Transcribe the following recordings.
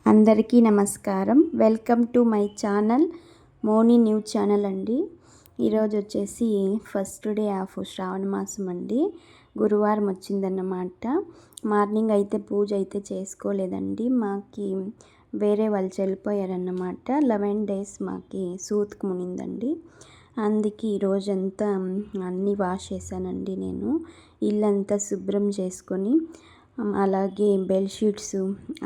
అందరికీ నమస్కారం. Welcome to my channel Moni news channel అండి. ఈరోజు వచ్చేసి ఫస్ట్ డే ఆఫ్ శ్రావణ మాసం అండి. గురువారం వచ్చిందన్నమాట. మార్నింగ్ అయితే పూజ అయితే చేసుకోలేదండి. మాకి వేరే వాళ్ళు వెళ్ళిపోయారన్నమాట. 11 days మాకి సూత్కు మునిందండి. అందుకే ఈరోజంతా అన్నీ వాష్ చేశానండి. నేను ఇల్లంతా శుభ్రం చేసుకొని అలాగే బెడ్షీట్స్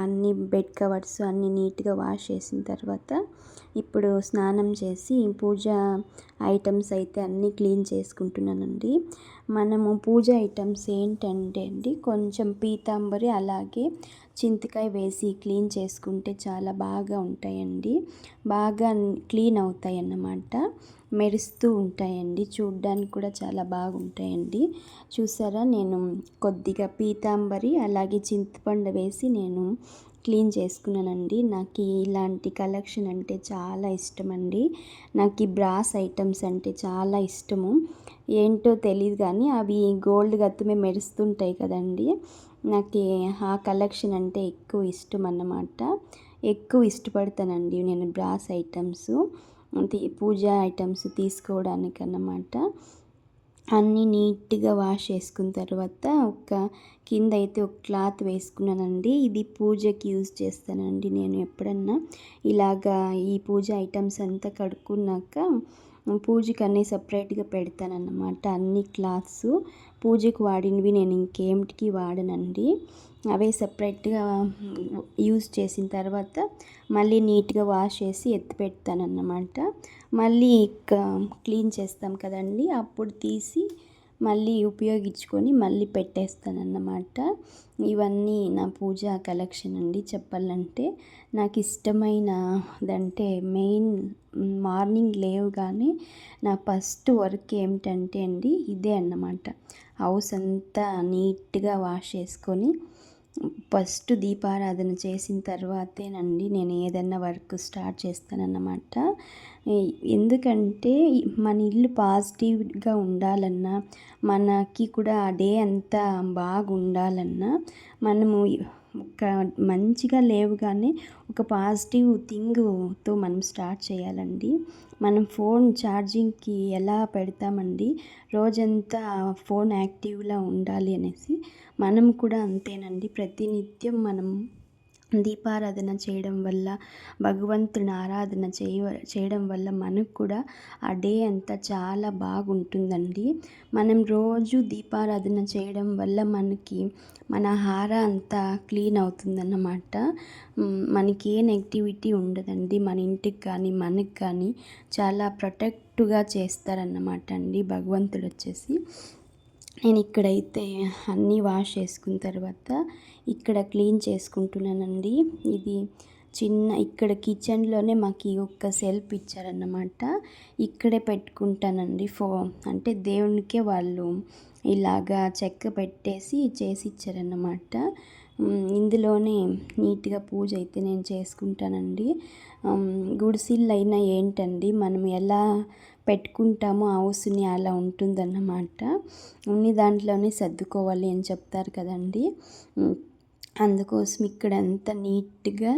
అన్నీ బెడ్ కవర్స్ అన్నీ నీట్గా వాష్ చేసిన తర్వాత ఇప్పుడు స్నానం చేసి పూజ ఐటమ్స్ అయితే అన్నీ క్లీన్ చేసుకుంటున్నానండి. మనము పూజ ఐటమ్స్ ఏంటంటే అండి, కొంచెం పీతాంబరి అలాగే చింతకాయ వేసి క్లీన్ చేసుకుంటే చాలా బాగా ఉంటాయండి. బాగా క్లీన్ అవుతాయి అన్నమాట. మెరుస్తూ ఉంటాయండి. చూడ్డానికి కూడా చాలా బాగుంటాయండి. చూసారా, నేను కొద్దిగా పీతాంబరి అలాగే చింతపండు వేసి నేను క్లీన్ చేసుకున్నానండి. నాకు ఇలాంటి కలెక్షన్ అంటే చాలా ఇష్టం అండి. నాకు ఈ బ్రాస్ ఐటమ్స్ అంటే చాలా ఇష్టము. ఏంటో తెలియదు కానీ అవి గోల్డ్ గత్తుమే మెరుస్తుంటాయి కదండి. నాకు ఆ కలెక్షన్ అంటే ఎక్కువ ఇష్టం అన్నమాట. ఎక్కువ ఇష్టపడతానండి నేను బ్రాస్ ఐటమ్స్, పూజ ఐటమ్స్ తీసుకోవడానికి అన్నమాట. అన్నీ నీట్గా వాష్ చేసుకున్న తర్వాత కింద అయితే ఒక క్లాత్ వేసుకున్నానండి. ఇది పూజకి యూజ్ చేస్తానండి నేను. ఎప్పుడన్నా ఇలాగా ఈ పూజ ఐటమ్స్ అంతా కడుక్కున్నాక పూజకి అన్నీ సపరేట్గా పెడతానన్నమాట. అన్ని క్లాత్స్ పూజకు వాడినవి నేను ఇంకేమిటికి వాడనండి. అవే సపరేట్గా యూజ్ చేసిన తర్వాత మళ్ళీ నీట్గా వాష్ చేసి ఎత్తి పెడతానన్నమాట. మళ్ళీ క్లీన్ చేస్తాం కదండి, అప్పుడు తీసి మళ్ళీ ఉపయోగించుకొని మళ్ళీ పెట్టేస్తానన్నమాట. ఇవన్నీ నా పూజ కలెక్షన్ అండి. చెప్పాలంటే నాకు ఇష్టమైనదంటే మెయిన్ మార్నింగ్ లేవగానే నా ఫస్ట్ వర్క్ ఏమిటంటే అండి ఇదే అన్నమాట. హౌస్ అంతా నీట్గా వాష్ చేసుకొని ఫస్ట్ దీపారాధన చేసిన తర్వాతేనండి నేను ఏదన్నా వర్క్ స్టార్ట్ చేస్తానన్నమాట. ఎందుకంటే మన ఇల్లు పాజిటివ్గా ఉండాలన్నా, మనకి కూడా ఆ డే అంతా బాగుండాలన్నా మనము ఒక మంచిగా లేవగానే ఒక పాజిటివ్ థింగ్తో మనం స్టార్ట్ చేయాలండి. మనం ఫోన్ ఛార్జింగ్కి ఎలా పెడతామండి, రోజంతా ఫోన్ యాక్టివ్లా ఉండాలి అనేసి మనం కూడా అంతేనండి. ప్రతినిత్యం మనం దీపారాధన చేయడం వల్ల, భగవంతుని ఆరాధన చేయడం వల్ల మనకు కూడా ఆ డే అంతా చాలా బాగుంటుందండి. మనం రోజు దీపారాధన చేయడం వల్ల మన హార అంతా క్లీన్ అవుతుందన్నమాట. మనకి ఏ నెగిటివిటీ ఉండదండి. మన ఇంటికి కానీ మనకి కానీ చాలా ప్రొటెక్ట్గా చేస్తారన్నమాట అండి భగవంతుడు వచ్చేసి. నేను ఇక్కడైతే అన్నీ వాష్ చేసుకున్న తర్వాత ఇక్కడ క్లీన్ చేసుకుంటున్నానండి. ఇది ఇక్కడ కిచెన్లోనే మాకు ఒక్క సెల్ఫ్ ఇచ్చారన్నమాట. ఇక్కడే పెట్టుకుంటానండి. అంటే దేవునికే వాళ్ళు ఇలాగా చెక్క పెట్టేసి చేసి ఇచ్చారన్నమాట. ఇందులోనే నీట్గా పూజ అయితే నేను చేసుకుంటానండి. గుడిసిల్లు అయినా ఏంటండి, మనం ఎలా పెట్టుకుంటామో హౌస్ని అలా ఉంటుందన్నమాట. ఉన్ని దాంట్లోనే సర్దుకోవాలి అని చెప్తారు కదండి. అందుకోసం ఇక్కడ అంతా నీట్గా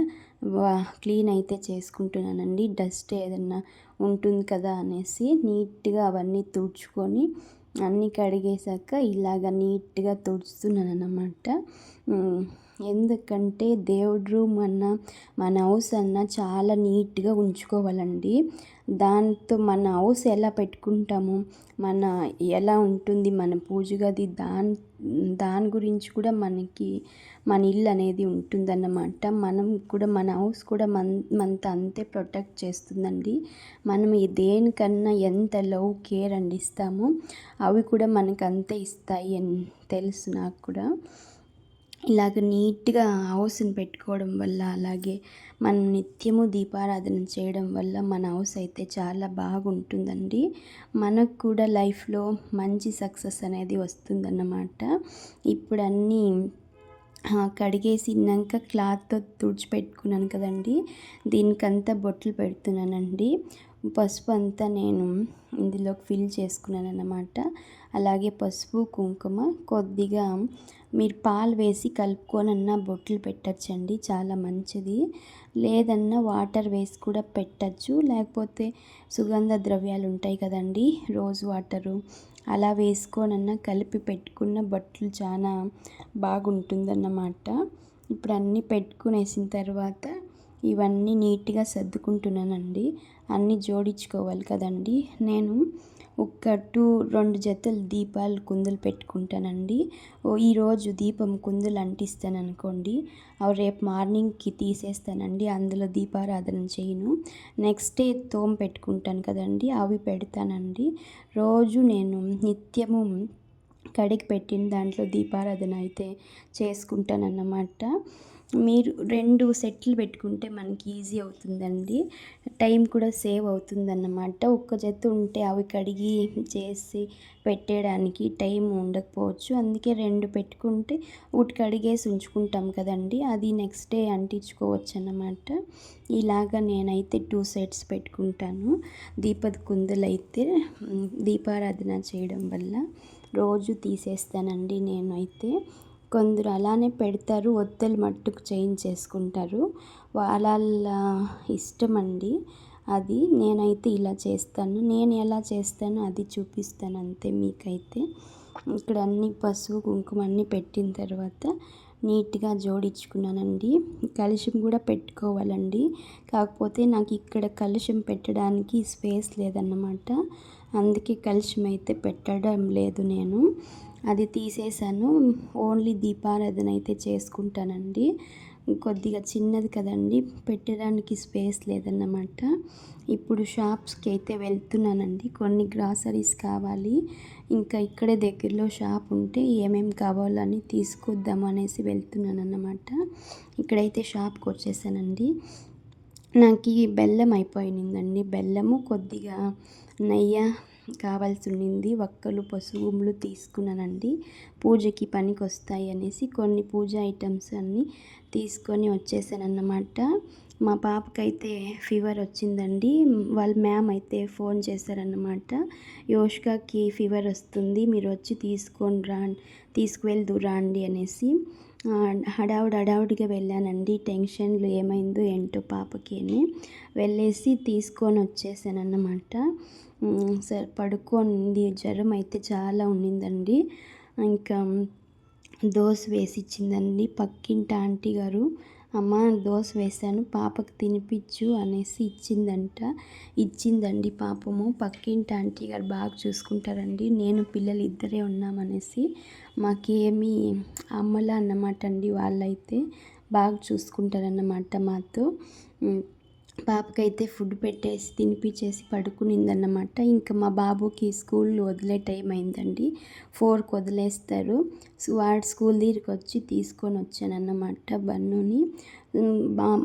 క్లీన్ అయితే చేసుకుంటున్నానండి. డస్ట్ ఏదన్నా ఉంటుంది కదా అనేసి నీట్గా అవన్నీ తుడుచుకొని అన్నీ కడిగేశాక ఇలాగ నీట్గా తుడుస్తున్నాను అన్నమాట. ఎందుకంటే దేవుడి రూమ్ అన్నా మన హౌస్ అన్నా చాలా నీట్గా ఉంచుకోవాలండి. దాంతో మన హౌస్ ఎలా పెట్టుకుంటాము, ఎలా ఉంటుంది మన పూజ గది, దాని గురించి కూడా మన ఇల్లు అనేది ఉంటుందన్నమాట. మనం కూడా మన హౌస్ కూడా మనతో అంతే ప్రొటెక్ట్ చేస్తుందండి. మనం దేనికన్నా ఎంత లవ్ కేర్ ఇస్తామో అవి కూడా మనకు అంతే ఇస్తాయి అని తెలుసు నాకు కూడా. ఇలాగ నీట్గా హౌస్ని పెట్టుకోవడం వల్ల, అలాగే మనం నిత్యము దీపారాధన చేయడం వల్ల మన హౌస్ అయితే చాలా బాగుంటుందండి. మనకు కూడా లైఫ్లో మంచి సక్సెస్ అనేది వస్తుందన్నమాట. ఇప్పుడు అన్నీ కడిగేసినాక క్లాత్తో తుడిచిపెట్టుకున్నాను కదండి, దీనికంతా బొట్లు పెడుతున్నానండి. పసుపు అంతా నేను ఇందులోకి ఫిల్ చేసుకున్నాను అన్నమాట. అలాగే పసుపు కుంకుమ కొద్దిగా మీరు పాలు వేసి కలుపుకొనన్నా బొట్లు పెట్టచ్చండి, చాలా మంచిది. లేదన్నా వాటర్ వేసి కూడా పెట్టచ్చు, లేకపోతే సుగంధ ద్రవ్యాలు ఉంటాయి కదండి, రోజ్ వాటరు, అలా వేసుకోనన్నా కలిపి పెట్టుకున్న బొట్లు చాలా బాగుంటుందన్నమాట. ఇప్పుడు అన్నీ పెట్టుకునేసిన తర్వాత ఇవన్నీ నీట్గా సర్దుకుంటున్నానండి. అన్నీ జోడించుకోవాలి కదండి. నేను ఒక 2 జతలు దీపాలు కుందులు పెట్టుకుంటానండి. ఈరోజు దీపం కుందులు అంటిస్తాను అనుకోండి, అవి రేపు మార్నింగ్కి తీసేస్తానండి, అందులో దీపారాధన చేయను. నెక్స్ట్ డే తోమ పెట్టుకుంటాను కదండి, అవి పెడతానండి. రోజు నేను నిత్యము కడిగి పెట్టిన దాంట్లో దీపారాధన అయితే చేసుకుంటానన్నమాట. మీరు 2 సెట్లు పెట్టుకుంటే మనకి ఈజీ అవుతుందండి, టైం కూడా సేవ్ అవుతుందన్నమాట. ఒక్క జత ఉంటే అవి కడిగి చేసి పెట్టేయడానికి టైం ఉండకపోవచ్చు, అందుకే 2 పెట్టుకుంటే ఒకటి కడిగేసి ఉంచుకుంటాం కదండి, అది నెక్స్ట్ డే అంటించుకోవచ్చు అన్నమాట. ఇలాగా నేనైతే 2 సెట్స్ పెట్టుకుంటాను. దీపద కుందులైతే దీపారాధన చేయడం వల్ల రోజు తీసేస్తానండి నేనైతే. కొందరు అలానే పెడతారు, ఒత్తలు మట్టుకు చేయించేసుకుంటారు, వాళ్ళ ఇష్టం అండి అది. నేనైతే ఇలా చేస్తాను, నేను ఎలా చేస్తానో అది చూపిస్తాను అంతే మీకైతే. ఇక్కడ అన్ని పసుపు కుంకుమ అన్నీ పెట్టిన తర్వాత నీట్గా జోడించుకున్నానండి. కలుషం కూడా పెట్టుకోవాలండి, కాకపోతే నాకు ఇక్కడ కలుషం పెట్టడానికి స్పేస్ లేదన్నమాట, అందుకే కలుషం అయితే పెట్టడం లేదు నేను. అది తీసేసాను, ఓన్లీ దీపారాధన అయితే చేసుకుంటానండి. కొద్దిగా చిన్నది కదండి, పెట్టడానికి స్పేస్ లేదన్నమాట. ఇప్పుడు షాప్స్కి అయితే వెళ్తున్నానండి, కొన్ని గ్రాసరీస్ కావాలి. ఇంకా ఇక్కడే దగ్గరలో షాప్ ఉంటే ఏమేమి కావాలని తీసుకొద్దాం అనేసి వెళ్తున్నాను అన్నమాట. ఇక్కడైతే షాప్కి వచ్చేసానండి. నాకు బెల్లం అయిపోయిందండి, బెల్లము కొద్దిగా నెయ్యి కావాల్సి ఉండింది, వక్కలు పసుగుములు తీసుకున్నానండి, పూజకి పనికి వస్తాయి అనేసి కొన్ని పూజ ఐటమ్స్ అన్నీ తీసుకొని వచ్చేసాను అన్నమాట. మా పాపకైతే ఫీవర్ వచ్చిందండి, వాళ్ళ మ్యామ్ అయితే ఫోన్ చేశారన్నమాట, యోష్కాకి ఫీవర్ వస్తుంది, మీరు వచ్చి తీసుకువెళ్దు రండి అనేసి. హడావుడిగా వెళ్ళానండి, టెన్షన్లు ఏమైందో ఏంటో పాపకి అని వెళ్ళేసి తీసుకొని వచ్చేసాను అన్నమాట. సరే పడుకోండి, జ్వరం అయితే చాలా ఉండిందండి. ఇంకా దోశ వేసి ఇచ్చిందండి పక్కింటి ఆంటీ గారు, అమ్మ దోశ వేశాను పాపకు తినిపించు అనేసి ఇచ్చిందండి. పాపము పక్కింటి ఆంటీ గారు బాగా చూసుకుంటారండి, నేను పిల్లలు ఇద్దరే ఉన్నామనేసి. మాకేమీ అమ్మలా అన్నమాట అండి, వాళ్ళైతే బాగా చూసుకుంటారన్నమాట మాతో. పాపకైతే ఫుడ్ పెట్టేసి తినిపించేసి పడుకునిందన్నమాట. ఇంకా మా బాబుకి స్కూల్ వదిలే టైం అయిందండి, 4కి వదిలేస్తారు. వాడు స్కూల్ దగ్గరికి వచ్చి తీసుకొని వచ్చానన్నమాట బన్నుని.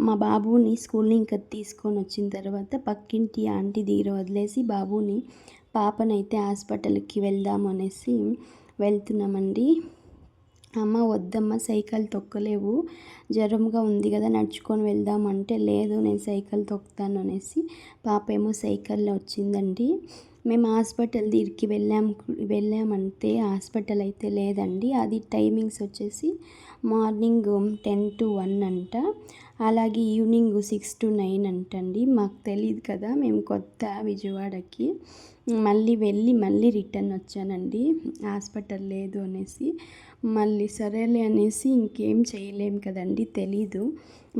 మా బాబుని స్కూల్ని ఇంకా తీసుకొని వచ్చిన తర్వాత పక్కింటి ఆంటీ దగ్గర వదిలేసి పాపనైతే హాస్పిటల్కి వెళ్దాం అనేసి వెళ్తున్నామండి. అమ్మ వద్దమ్మ సైకిల్ తొక్కలేవు, జ్వరంగా ఉంది కదా నడుచుకొని వెళ్దామంటే లేదు నేను సైకిల్ తొక్కుతాను అనేసి పాప ఏమో సైకిల్లో వచ్చిందండి. మేము హాస్పిటల్ దగ్గరికి వెళ్ళామంటే హాస్పిటల్ అయితే లేదండి, అది టైమింగ్స్ వచ్చేసి మార్నింగ్ 10 to 1 అంట, అలాగే ఈవినింగ్ 6 to 9 అంటండి. మాకు తెలియదు కదా, మేము కొత్త విజయవాడకి, మళ్ళీ రిటర్న్ వచ్చానండి, హాస్పిటల్ లేదు అనేసి. మళ్ళీ సరేలే అనేసి ఇంకేం చేయలేం కదండి, తెలీదు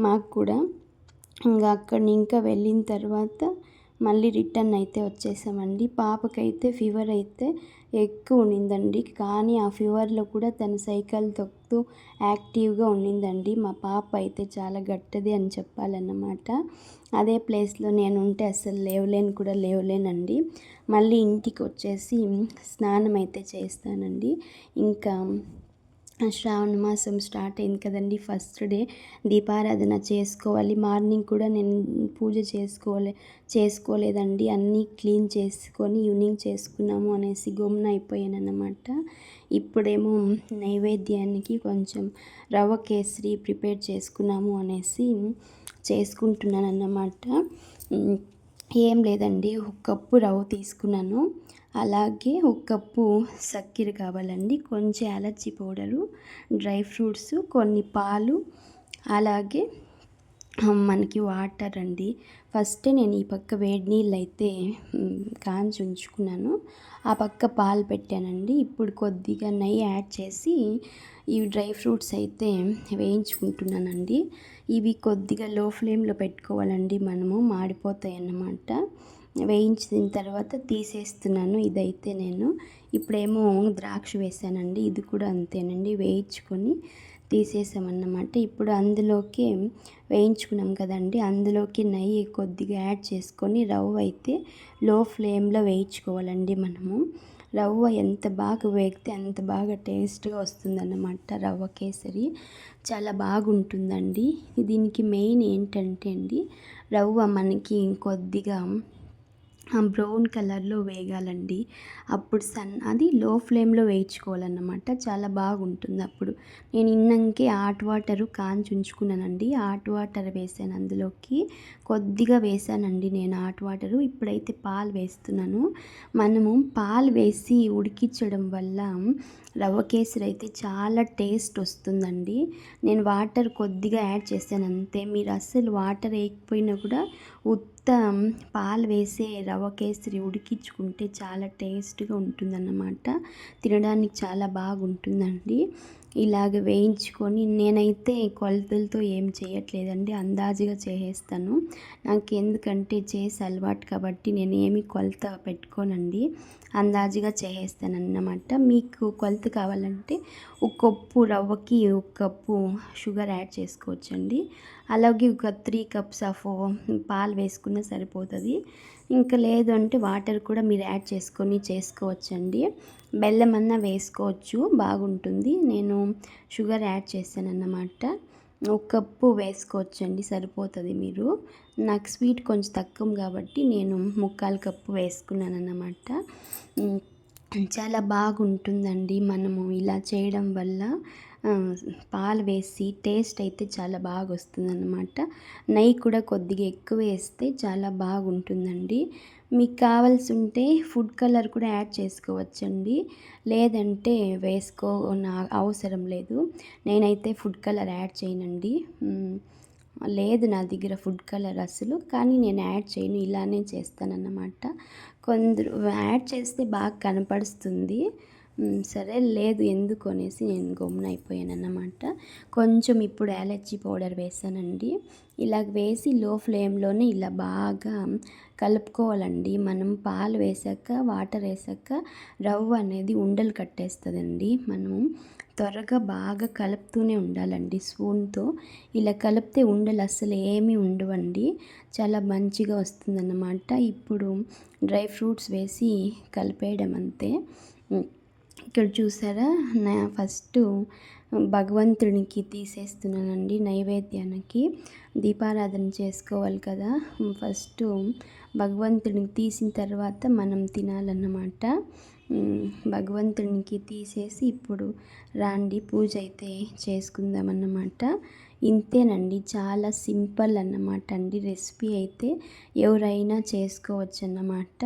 మాకు కూడా. ఇంకా వెళ్ళిన తర్వాత మళ్ళీ రిటర్న్ అయితే వచ్చేసామండి. పాపకైతే ఫీవర్ అయితే ఎక్కువ ఉండిందండి, కానీ ఆ ఫీవర్లో కూడా తను సైకిల్ తొక్కుతూ యాక్టివ్గా ఉండిందండి. మా పాప అయితే చాలా గట్టది అని చెప్పాలన్నమాట. అదే ప్లేస్లో నేను ఉంటే అసలు లేవలేనండి. మళ్ళీ ఇంటికి వచ్చేసి స్నానం అయితే చేస్తానండి. ఇంకా శ్రావణ మాసం స్టార్ట్ అయింది కదండి, ఫస్ట్ డే దీపారాధన చేసుకోవాలి. మార్నింగ్ కూడా నేను పూజ చేసుకోలేదండి, అన్నీ క్లీన్ చేసుకొని ఈవినింగ్ చేసుకున్నాము అనేసి గమ్మున అయిపోయాను అన్నమాట. ఇప్పుడేమో నైవేద్యానికి కొంచెం రవ్వ కేసరి ప్రిపేర్ చేసుకున్నాము అనేసి చేసుకుంటున్నాను అన్నమాట. ఏం లేదండి, ఒక కప్పు రవ్వ తీసుకున్నాను, అలాగే ఒక కప్పు చక్కెర కావాలండి, కొంచెం యాలచ్చి పౌడరు, డ్రై ఫ్రూట్స్, కొన్ని పాలు, అలాగే మనకి వాటర్ అండి. ఫస్ట్ నేను ఈ పక్క వేడి నీళ్ళు అయితే కాంచి ఉంచుకున్నాను, ఆ పక్క పాలు పెట్టానండి. ఇప్పుడు కొద్దిగా నెయ్యి యాడ్ చేసి ఈ డ్రై ఫ్రూట్స్ అయితే వేయించుకుంటున్నానండి. ఇవి కొద్దిగా లో ఫ్లేమ్లో పెట్టుకోవాలండి, మనము మాడిపోతాయి అన్నమాట. వేయించిన తర్వాత తీసేస్తున్నాను. ఇదైతే నేను ఇప్పుడేమో ద్రాక్ష వేసానండి, ఇది కూడా అంతేనండి, వేయించుకొని తీసేసామన్నమాట. ఇప్పుడు అందులోకి వేయించుకున్నాం కదండి, అందులోకి నెయ్యి కొద్దిగా యాడ్ చేసుకొని రవ్వ అయితే లో ఫ్లేమ్లో వేయించుకోవాలండి. మనము రవ్వ ఎంత బాగా వేగితే అంత బాగా టేస్ట్గా వస్తుందన్నమాట. రవ్వ కేసరి చాలా బాగుంటుందండి. దీనికి మెయిన్ ఏంటంటే అండి, రవ్వ మనకి కొద్దిగా బ్రౌన్ కలర్లో వేగాలండి. అప్పుడు అది లో ఫ్లేమ్లో వేయించుకోవాలన్నమాట, చాలా బాగుంటుంది అప్పుడు. నేను ఇన్నంకే హాట్ వాటరు కాంచి ఉంచుకున్నానండి, హాట్ వాటర్ వేసాను, అందులోకి కొద్దిగా వేసానండి నేను హాట్ వాటరు. ఇప్పుడైతే పాలు వేస్తున్నాను. మనము పాలు వేసి ఉడికించడం వల్ల రవ్వ కేసరి అయితే చాలా టేస్ట్ వస్తుందండి. నేను వాటర్ కొద్దిగా యాడ్ చేశాను అంతే. మీరు అస్సలు వాటర్ వేయకపోయినా కూడా పాలు వేసే రవ్వ కేసరి ఉడికించుకుంటే చాలా టేస్ట్గా ఉంటుందన్నమాట. తినడానికి చాలా బాగుంటుందండి. ఇలాగ వేయించుకొని, నేనైతే కొలతలతో ఏం చేయట్లేదండి, అందాజుగా చేసేస్తాను. నాకు ఎందుకంటే చేసి అలవాటు కాబట్టి నేను ఏమి కొలత పెట్టుకోనండి, అందాజుగా చేసేస్తాను అన్నమాట. మీకు కొలత కావాలంటే ఒక కప్పు రవ్వకి ఒక కప్పు షుగర్ యాడ్ చేసుకోవచ్చండి. అలాగే ఒక 3 కప్స్ ఆఫ్ పాలు వేసుకున్నా సరిపోతుంది. ఇంకా లేదు అంటే వాటర్ కూడా మీరు యాడ్ చేసుకొని చేసుకోవచ్చండి. బెల్లం అన్నా వేసుకోవచ్చు, బాగుంటుంది. నేను షుగర్ యాడ్ చేశాను అన్నమాట. ఒక కప్పు వేసుకోవచ్చండి, సరిపోతుంది. మీరు నాకు స్వీట్ కొంచెం తక్కువ కాబట్టి నేను 3/4 కప్పు వేసుకున్నాను అన్నమాట. చాలా బాగుంటుందండి మనము ఇలా చేయడం వల్ల. పాలు వేసి టేస్ట్ అయితే చాలా బాగా వస్తుందన్నమాట. నెయ్యి కూడా కొద్దిగా ఎక్కువ వేస్తే చాలా బాగుంటుందండి. మీకు కావాల్సి ఉంటే ఫుడ్ కలర్ కూడా యాడ్ చేసుకోవచ్చండి, లేదంటే అవసరం లేదు. నేనైతే ఫుడ్ కలర్ యాడ్ చేయనండి. లేదు నా దగ్గర ఫుడ్ కలర్ అసలు, కానీ నేను యాడ్ చేయను, ఇలానే చేస్తానన్నమాట. కొందరు యాడ్ చేస్తే బాగా కనపడుస్తుంది, సరే లేదు ఎందుకు అనేసి నేను గమ్మున అయిపోయాను అన్నమాట. కొంచెం ఇప్పుడు యాలచ్చి పౌడర్ వేసానండి. ఇలాగ వేసి లో ఫ్లేమ్లోనే ఇలా బాగా కలుపుకోవాలండి. మనం పాలు వేసాక, వాటర్ వేసాక రవ్వ అనేది ఉండలు కట్టేస్తుందండి. మనం త్వరగా బాగా కలుపుతూనే ఉండాలండి స్పూన్తో. ఇలా కలిపితే ఉండలు అస్సలు ఏమీ ఉండవండి, చాలా మంచిగా వస్తుందన్నమాట. ఇప్పుడు డ్రై ఫ్రూట్స్ వేసి కలిపేయడం అంతే. ఇక్కడ చూసారా, ఫస్ట్ భగవంతునికి తీసేస్తున్నానండి, నైవేద్యానికి. దీపారాధన చేసుకోవాలి కదా, ఫస్ట్ భగవంతునికి తీసిన తర్వాత మనం తినాలన్నమాట. భగవంతునికి తీసేసి ఇప్పుడు రాండి పూజ అయితే చేసుకుందామన్నమాట. ఇంతేనండి, చాలా సింపుల్ అన్నమాట అండి. రెసిపీ అయితే ఎవరైనా చేసుకోవచ్చు అన్నమాట.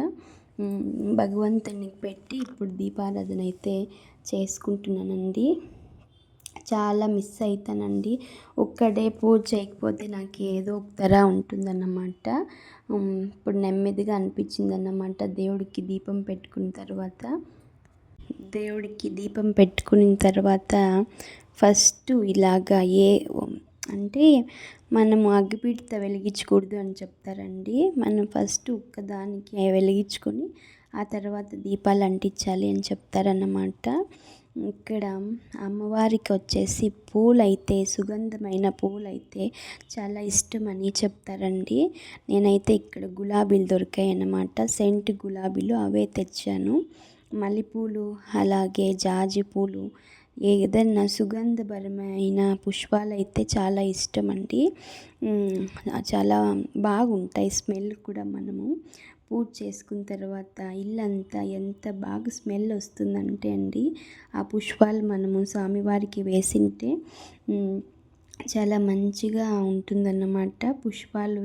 భగవంతునికి పెట్టి ఇప్పుడు దీపారాధన అయితే చేసుకుంటున్నానండి. చాలా మిస్ అవుతానండి, ఒక్కడే పూజ చేయకపోతే నాకు ఏదో ఒక తర ఉంటుందన్నమాట. ఇప్పుడు నెమ్మదిగా అనిపించింది అన్నమాట. దేవుడికి దీపం పెట్టుకున్న తర్వాత ఫస్ట్ ఇలాగా అంటే మనము అగ్గిపీట వెలిగించకూడదు అని చెప్తారండి. మనం ఫస్ట్ ఒక్కదానికి వెలిగించుకొని ఆ తర్వాత దీపాలు అంటించాలి అని చెప్తారన్నమాట. ఇక్కడ అమ్మవారికి వచ్చేసి పూలైతే, సుగంధమైన పూలైతే చాలా ఇష్టమని చెప్తారండి. నేనైతే ఇక్కడ గులాబీలు దొరికాయి అన్నమాట, సెంట్ గులాబీలు, అవే తెచ్చాను. మల్లెపూలు, అలాగే జాజి పూలు, ఏదైనా సుగంధభరమైన పుష్పాలు అయితే చాలా ఇష్టం అండి. చాలా బాగుంటాయి స్మెల్ కూడా. మనము పూజ చేసుకున్న తర్వాత ఇల్లంతా ఎంత బాగా స్మెల్ వస్తుందంటే అండి, ఆ పుష్పాలు మనము స్వామివారికి వేసింటే చాలా మంచిగా ఉంటుందన్నమాట. పుష్పాలు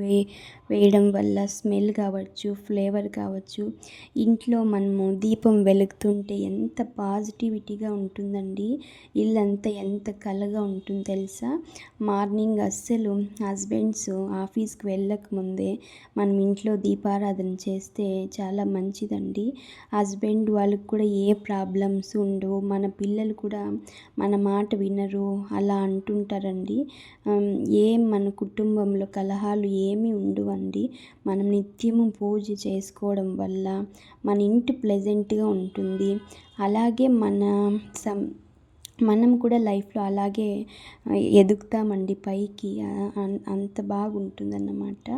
వేయడం వల్ల స్మెల్ కావచ్చు, ఫ్లేవర్ కావచ్చు, ఇంట్లో మనము దీపం వెలుగుతుంటే ఎంత పాజిటివిటీగా ఉంటుందండి. ఇల్లంతా ఎంత కలగా ఉంటుంది తెలుసా. మార్నింగ్ అస్సలు హస్బెండ్స్ ఆఫీస్కి వెళ్ళకముందే మనం ఇంట్లో దీపారాధన చేస్తే చాలా మంచిదండి. హస్బెండ్ వాళ్ళకి కూడా ఏ ప్రాబ్లమ్స్ ఉండవు. మన పిల్లలు కూడా మన మాట వినరు అలా అంటుంటారండి. మన కుటుంబంలో కలహాలు ఏమీ ఉండవండి. మనం నిత్యము పూజ చేసుకోవడం వల్ల మన ఇంటి ప్లెజెంట్గా ఉంటుంది. అలాగే మనం కూడా లైఫ్లో అలాగే ఎదుగుతామండి పైకి. అంత బాగుంటుందన్నమాట.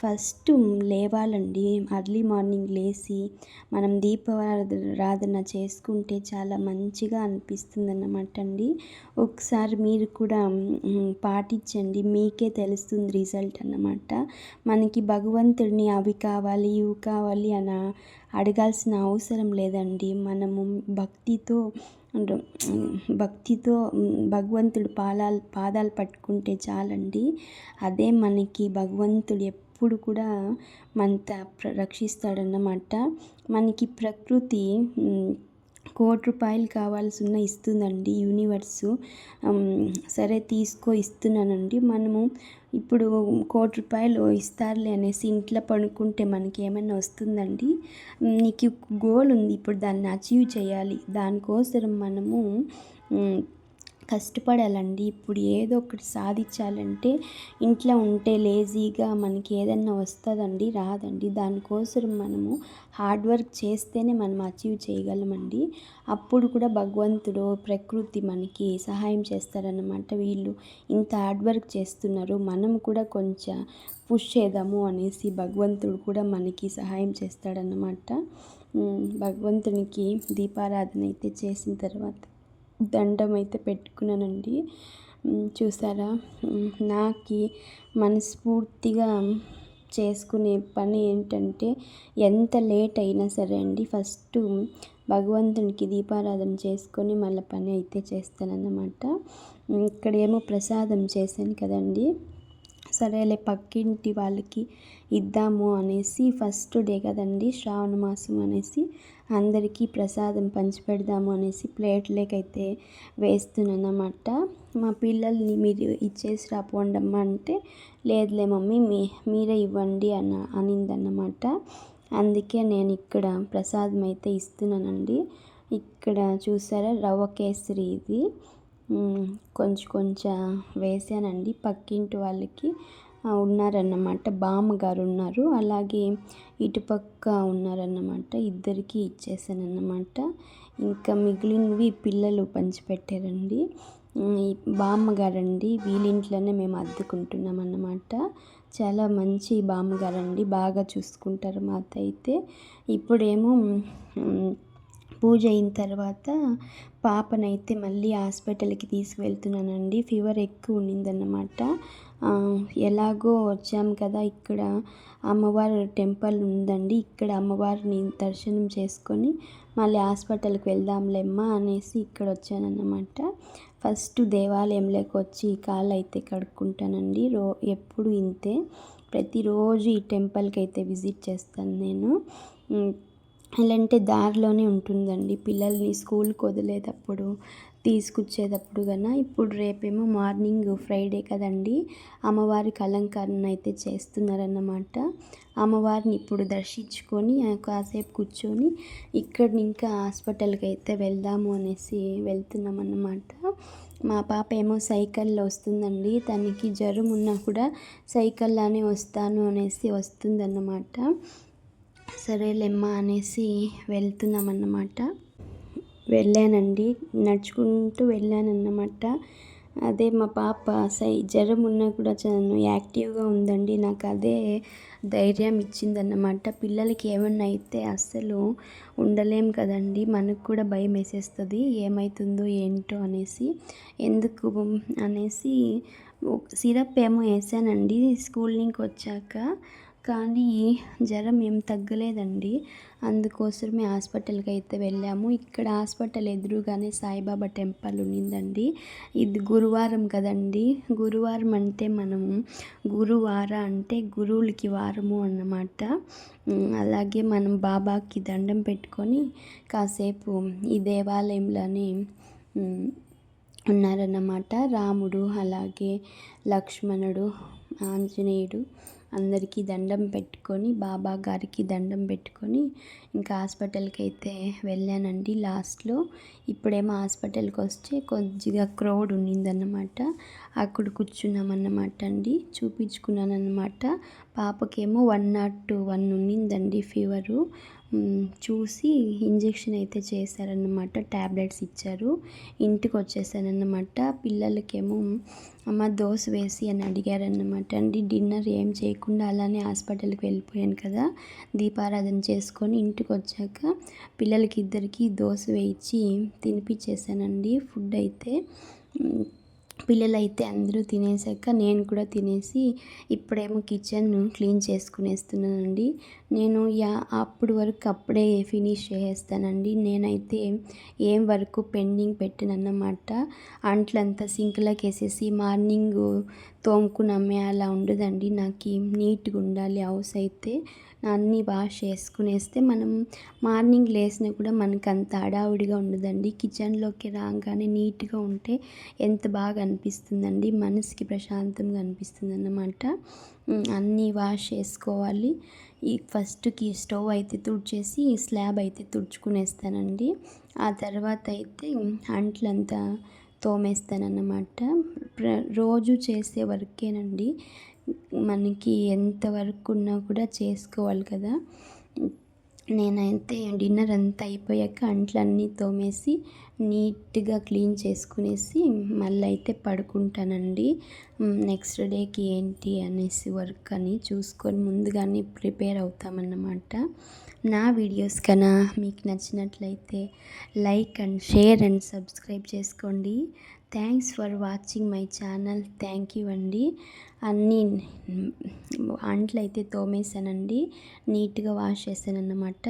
ఫస్ట్ లేవాలండి, అర్లీ మార్నింగ్ లేచి మనం దీపారాధన చేసుకుంటే చాలా మంచిగా అనిపిస్తుందన్నమాట అండి. ఒకసారి మీరు కూడా పాటించండి, మీకే తెలుస్తుంది రిజల్ట్ అన్నమాట. మనకి భగవంతుడిని అవి కావాలి ఇవి కావాలి అని అడగాల్సిన అవసరం లేదండి. మనము భక్తితో భగవంతుడు పాదాలు పట్టుకుంటే చాలండి. అదే మనకి భగవంతుడు ఎప్పుడు కూడా రక్షిస్తాడన్నమాట. మనకి ప్రకృతి ₹1,00,00,000 కావాల్సిన ఇస్తుందండి యూనివర్సు. సరే తీసుకో ఇస్తున్నానండి. మనము ఇప్పుడు ₹1,00,00,000 ఇస్తారులే అనేసి ఇంట్లో పడుకుంటే మనకి ఏమైనా వస్తుందండి. నీకు గోల్ ఉంది, ఇప్పుడు దాన్ని అచీవ్ చేయాలి. దానికోసం మనము కష్టపడాలండి. ఇప్పుడు ఏదో ఒకటి సాధించాలంటే ఇంట్లో ఉంటే లేజీగా మనకి ఏదన్నా వస్తుందండి, రాదండి. దానికోసం మనము హార్డ్ వర్క్ చేస్తేనే మనం అచీవ్ చేయగలమండి. అప్పుడు కూడా భగవంతుడు ప్రకృతి మనకి సహాయం చేస్తారన్నమాట. వీళ్ళు ఇంత హార్డ్ వర్క్ చేస్తున్నారు, మనం కూడా కొంచెం పుష్ చేద్దాము అనేసి భగవంతుడు కూడా మనకి సహాయం చేస్తాడన్నమాట. భగవంతునికి దీపారాధన అయితే చేసిన తర్వాత దండం అయితే పెట్టుకున్నానండి. చూసారా, నాకు మనస్ఫూర్తిగా చేసుకునే పని ఏంటంటే ఎంత లేట్ అయినా సరే అండి, ఫస్ట్ భగవంతునికి దీపారాధన చేసుకొని మళ్ళీ పని అయితే చేస్తానన్నమాట. ఇక్కడేమో ప్రసాదం చేశాను కదండి, సరేలే పక్కింటి వాళ్ళకి ఇద్దాము అనేసి, ఫస్ట్ డే కదండి శ్రావణ మాసం అనేసి అందరికీ ప్రసాదం పంచిపెడదాము అనేసి ప్లేట్లకైతే వేస్తున్నానన్నమాట. మా పిల్లల్ని మీరు ఇచ్చేసి రాపోండమ్మా అంటే, లేదులే మమ్మీ మీరే ఇవ్వండి అనిందన్నమాట. అందుకే నేను ఇక్కడ ప్రసాదం అయితే ఇస్తున్నానండి. ఇక్కడ చూసారా, రవ్వ కేసరి ఇది కొంచెం వేసానండి. పక్కింటి వాళ్ళకి ఉన్నారన్నమాట, బామ్మగారు ఉన్నారు, అలాగే ఇటుపక్క ఉన్నారన్నమాట. ఇద్దరికి ఇచ్చేసానన్నమాట. ఇంకా మిగిలినవి పిల్లలు పంచిపెట్టారండి. బామ్మగారండి, వీళ్ళింట్లోనే మేము అద్దుకుంటున్నాం అన్నమాట. చాలా మంచి బామ్మగారండి, బాగా చూసుకుంటారు మా అత్త అయితే. ఇప్పుడేమో పూజ అయిన తర్వాత పాపనైతే మళ్ళీ హాస్పిటల్కి తీసుకువెళ్తున్నానండి. ఫీవర్ ఎక్కువ ఉన్నిందన్నమాట. ఎలాగో వచ్చాం కదా, ఇక్కడ అమ్మవారి టెంపుల్ ఉందండి, ఇక్కడ అమ్మవారిని దర్శనం చేసుకొని మళ్ళీ హాస్పిటల్కి వెళ్దాంలేమ్మా అనేసి ఇక్కడ వచ్చానన్నమాట. ఫస్ట్ దేవాలయంలోకి వచ్చి కాళ్ళు అయితే కడుక్కుంటానండి. ఎప్పుడు ఇంతే, ప్రతిరోజు ఈ టెంపుల్కి అయితే విజిట్ చేస్తాను నేను. ఇలాంటి దారిలోనే ఉంటుందండి, పిల్లల్ని స్కూల్కి వదిలేటప్పుడు తీసుకొచ్చేటప్పుడు కన్నా. ఇప్పుడు రేపేమో మార్నింగ్ ఫ్రైడే కదండి, అమ్మవారికి అలంకరణ అయితే చేస్తున్నారన్నమాట. అమ్మవారిని ఇప్పుడు దర్శించుకొని కాసేపు కూర్చొని ఇక్కడ ఇంకా హాస్పిటల్కి అయితే వెళ్దాము అనేసి వెళ్తున్నామన్నమాట. మా పాప ఏమో సైకిల్లో వస్తుందండి, తనకి జ్వరం ఉన్నా కూడా సైకిల్లోనే వస్తాను అనేసి వస్తుందన్నమాట. సరేలేమ్మా అనేసి వెళ్తున్నామన్నమాట. వెళ్ళానండి, నడుచుకుంటూ వెళ్ళానన్నమాట. అదే మా పాప జ్వరం ఉన్నా కూడా చాలా యాక్టివ్గా ఉందండి. నాకు అదే ధైర్యం ఇచ్చిందన్నమాట. పిల్లలకి ఏమన్నా అయితే అస్సలు ఉండలేం కదండి, మనకు కూడా భయం వేసేస్తుంది, ఏమవుతుందో ఏంటో అనేసి. ఎందుకు అనేసి సిరప్ ఏమో వేసానండి స్కూల్ నుంచి వచ్చాక. కానీ జ్వరం ఏం తగ్గలేదండి. అందుకోసమే హాస్పిటల్‌కి అయితే వెళ్ళాము. ఇక్కడ హాస్పిటల్ ఎదురుగానే సాయిబాబా టెంపుల్ ఉన్నిందండి. ఇది గురువారం కదండీ! గురువారం అంటే మనము గురువార అంటే గురువులకి వారము అన్నమాట. అలాగే మనం బాబాకి దండం పెట్టుకొని కాసేపు ఈ దేవాలయంలోనే ఉన్నారన్నమాట. రాముడు, అలాగే లక్ష్మణుడు, ఆంజనేయుడు అందరికీ దండం పెట్టుకొని బాబా గారికి దండం పెట్టుకొని ఇంకా హాస్పిటల్కి అయితే వెళ్ళానండి లాస్ట్లో. ఇప్పుడేమో హాస్పిటల్కి వస్తే కొద్దిగా క్రౌడ్ ఉన్నిందన్నమాట. అక్కడ కూర్చున్నామన్నమాట అండి. చూపించుకున్నానన్నమాట. పాపకేమో 101 ఉన్నిందండి ఫీవరు. చూసి ఇంజెక్షన్ అయితే చేశారన్నమాట. ట్యాబ్లెట్స్ ఇచ్చారు. ఇంటికి వచ్చేసానన్నమాట. పిల్లలకేమో అమ్మ దోశ వేసి అని అడిగారన్నమాట అండి. డిన్నర్ ఏం చేయకుండా అలానే హాస్పిటల్కి వెళ్ళిపోయాను కదా, దీపారాధన చేసుకొని ఇంటికి వచ్చాక పిల్లలకి ఇద్దరికి దోశ వేయించి తినిపించేసానండి ఫుడ్ అయితే. పిల్లలైతే అందరూ తినేసాక నేను కూడా తినేసి ఇప్పుడేమో కిచెన్ క్లీన్ చేసుకునేస్తున్నానండి. నేను అప్పుడు వరకు అప్పుడే ఫినిష్ చేసేస్తానండి. నేనైతే ఏం వర్క్ పెండింగ్ పెట్టనన్నమాట. అంట్లంతా సింక్లోకి వేసేసి మార్నింగ్ తోముకున్నామే అలా ఉండదండి. నాకు నీట్గా ఉండాలి హౌస్ అయితే. అన్నీ వాష్ చేసుకునేస్తే మనం మార్నింగ్ లేసినా కూడా మనకు అంత హడావుడిగా ఉండదండి. కిచెన్లోకి రాగానే నీట్గా ఉంటే ఎంత బాగా అనిపిస్తుందండి, మనసుకి ప్రశాంతంగా అనిపిస్తుంది అన్నమాట. అన్నీ వాష్ చేసుకోవాలి. ఈ ఫస్ట్కి స్టవ్ అయితే తుడిచేసి స్లాబ్ అయితే తుడుచుకునేస్తానండి. ఆ తర్వాత అయితే అంట్లంతా తోమేస్తానన్నమాట. రోజు చేసే వర్కేనండి. మనకి ఎంత వర్క్ ఉన్నా కూడా చేసుకోవాలి కదా. నేనైతే డిన్నర్ అంతా అయిపోయాక అంట్లన్నీ తోమేసి నీట్గా క్లీన్ చేసుకునేసి మళ్ళీ అయితే పడుకుంటానండి. నెక్స్ట్ డేకి ఏంటి అనేసి వర్క్ అని చూసుకొని ముందుగానే ప్రిపేర్ అవుతామన్నమాట. నా వీడియోస్ కన్నా మీకు నచ్చినట్లయితే like and share and subscribe చేసుకోండి. Thanks for watching my channel. Thank you అండి. అన్నీ అంట్లు అయితే తోమేశానండి, నీట్గా వాష్ చేశానన్నమాట.